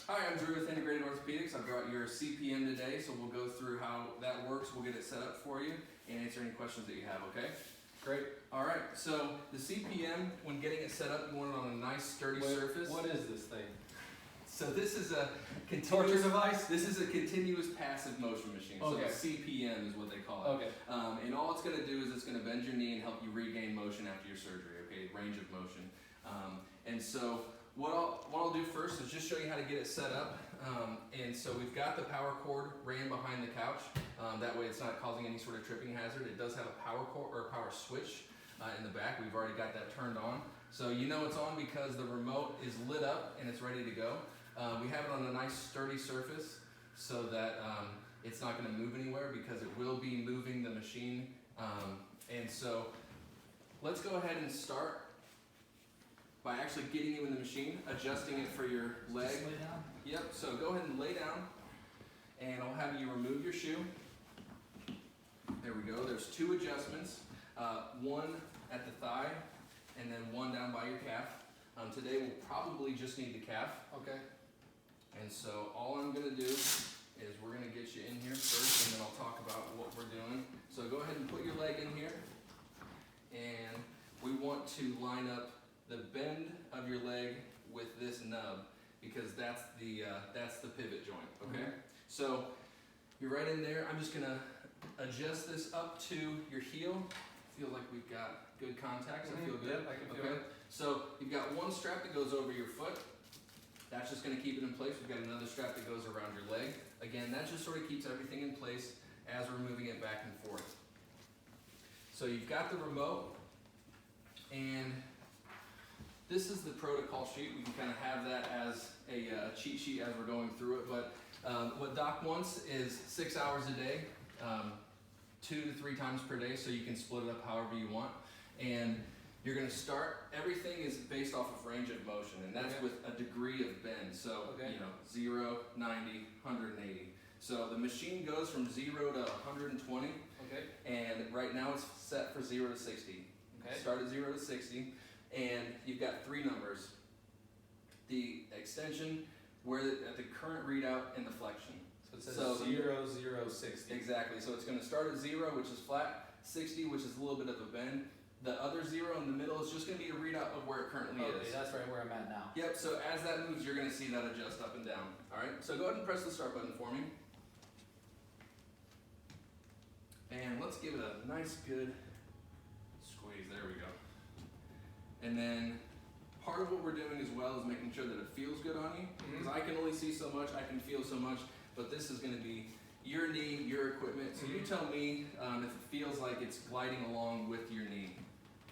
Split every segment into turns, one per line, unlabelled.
Hi, I'm Drew with Integrated Orthopedics. I've got your CPM today, so we'll go through how that works. We'll get it set up for you and answer any questions that you have, okay?
Great.
All right, so the CPM, when getting it set up, you want it on a nice sturdy surface.
What is this thing?
So this is a
Torture device?
This is a continuous passive motion machine.
Okay.
So CPM is what they call it.
Okay.
And all it's going to do is it's going to bend your knee and help you regain motion after your surgery, okay? Range of motion. And so what I'll do first is just show you how to get it set up. And so we've got the power cord ran behind the couch. That way it's not causing any sort of tripping hazard. It does have a power cord or a power switch in the back. We've already got that turned on. So you know it's on because the remote is lit up and it's ready to go. We have it on a nice sturdy surface so that it's not going to move anywhere because it will be moving the machine. And so let's go ahead and start by actually getting you in the machine, adjusting it for your leg.
Just lay down?
Yep, so go ahead and lay down and I'll have you remove your shoe. There we go, there's two adjustments, one at the thigh and then one down by your calf. Today we'll probably just need the calf.
Okay.
And so all I'm gonna do is we're gonna get you in here first and then I'll talk about what we're doing. So go ahead and put your leg in here and we want to line up the bend of your leg with this nub because that's the pivot joint, okay?
Mm-hmm.
So you're right in there. I'm just gonna adjust this up to your heel. Feel like we've got good contact, so feel good.
Yep, I can feel it.
So you've got one strap that goes over your foot. That's just gonna keep it in place. We've got another strap that goes around your leg. Again, that just sort of keeps everything in place as we're moving it back and forth. So you've got the remote, and this is the protocol sheet. We can kind of have that as a cheat sheet as we're going through it, but what Doc wants is 6 hours a day, 2 to 3 times per day, so you can split it up however you want. And you're gonna start, everything is based off of range of motion, and that's with a degree of bend. So, you know, 0, 90, 180. So the machine goes from 0 to 120,
Okay.
and right now it's set for 0 to 60.
Okay.
Start at 0 to 60, and you've got 3 numbers. The extension, at the current readout, and the flexion.
So it says 0, 0, 60.
Exactly, so it's gonna start at 0, which is flat, 60, which is a little bit of a bend. The other 0 in the middle is just gonna be a readout of where it currently
Okay,
is.
that's right where I'm at now.
Yep, so as that moves, you're gonna see that adjust up and down. All right, so go ahead and press the start button for me. And let's give it a nice good squeeze, there we go. And then part of what we're doing as well is making sure that it feels good on you. Because I can only see so much, I can feel so much, but this is gonna be your knee, your equipment. So you tell me if it feels like it's gliding along with your knee.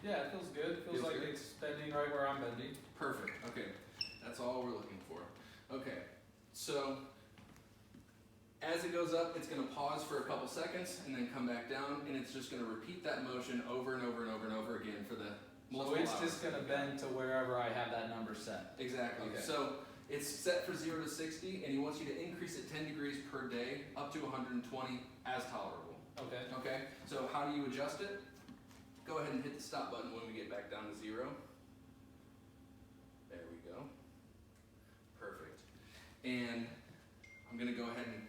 Yeah, it feels good. It feels like
good?
it's bending right where I'm bending.
Perfect, okay. That's all we're looking for. Okay, so as it goes up, it's gonna pause for a couple seconds and then come back down, and it's just gonna repeat that motion over and over and over and over again for the
So
multiple
it's
hours.
just gonna bend to wherever I have that number set.
Exactly.
Okay.
So it's set for 0 to 60, and he wants you to increase it 10 degrees per day up to 120 as tolerable.
Okay.
Okay, so how do you adjust it? Go ahead and hit the stop button when we get back down to 0. There we go. Perfect. And I'm gonna go ahead and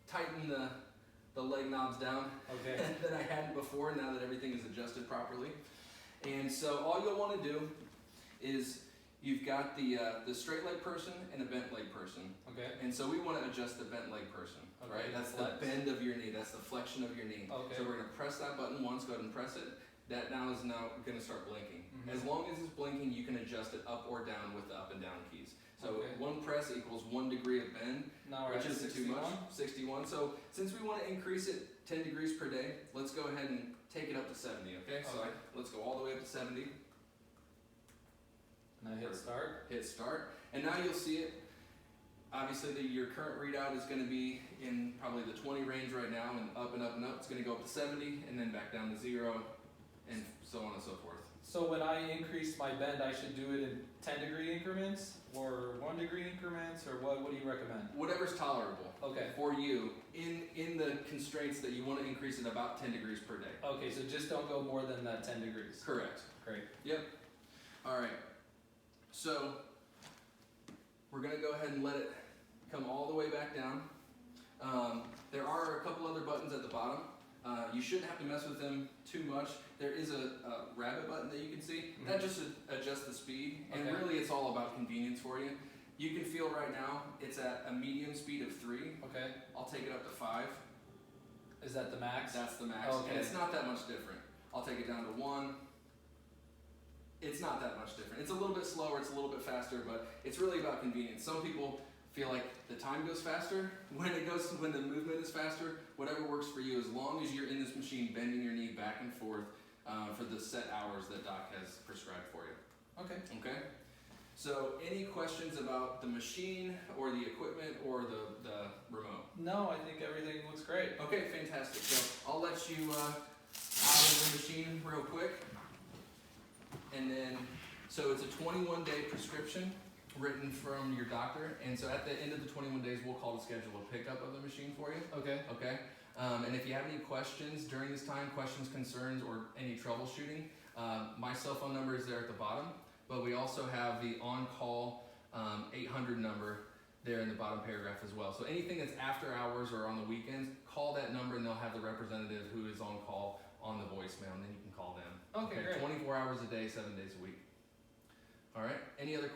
tighten the leg knobs down
Okay.
that I hadn't before now that everything is adjusted properly. And so all you'll want to do is you've got the straight leg person and a bent leg person.
Okay.
And so we want to adjust the bent leg person,
Okay,
right? That's
flex.
the bend of your knee. That's the flexion of your knee.
Okay.
So we're going to press that button once. Go ahead and press it. That now is going to start blinking. As long as it's blinking, you can adjust it up or down with the up and down keys. So
Okay.
one press equals 1 degree of bend,
Now we're
which
at
isn't too
61.
much. 61. So since we want to increase it 10 degrees per day, let's go ahead and take it up to 70. Okay. So
Okay.
let's go all the way up to 70.
And I hit start.
Hit start, and now you'll see it. Obviously, your current readout is going to be in probably the 20 range right now, and up and up and up. It's going to go up to 70, and then back down to 0, and so on and so forth.
So when I increase my bend, I should do it in 10-degree increments or 1-degree increments, or what do you recommend?
Whatever's tolerable
Okay.
for you in the constraints that you want to increase it about 10 degrees per day.
Okay, so just don't go more than that 10 degrees.
Correct.
Great.
Yep. All right. So we're going to go ahead and let it come all the way back down. There are a couple other buttons at the bottom. You shouldn't have to mess with them too much. There is a rabbit button that you can see. That just adjusts the speed, and
Okay.
really it's all about convenience for you. You can feel right now it's at a medium speed of 3.
Okay.
I'll take it up to 5.
Is that the max?
That's the max,
Okay.
and it's not that much different. I'll take it down to 1. It's not that much different. It's a little bit slower, it's a little bit faster, but it's really about convenience. Some people feel like the time goes faster when the movement is faster. Whatever works for you, as long as you're in this machine bending your knee back and forth for the set hours that Doc has prescribed for you.
Okay.
Okay? So any questions about the machine or the equipment or the remote?
No, I think everything looks great.
Okay, fantastic. So I'll let you out of the machine real quick. And then, so it's a 21-day prescription written from your doctor. And so at the end of the 21 days, we'll call to schedule a pickup of the machine for you.
Okay.
Okay? And if you have any questions during this time, questions, concerns, or any troubleshooting, my cell phone number is there at the bottom. But we also have the on-call 800 number there in the bottom paragraph as well. So anything that's after hours or on the weekends, call that number and they'll have the representative who is on call on the voicemail, and then you can call them.
Okay, great.
24 hours a day, 7 days a week. All right. Any other questions?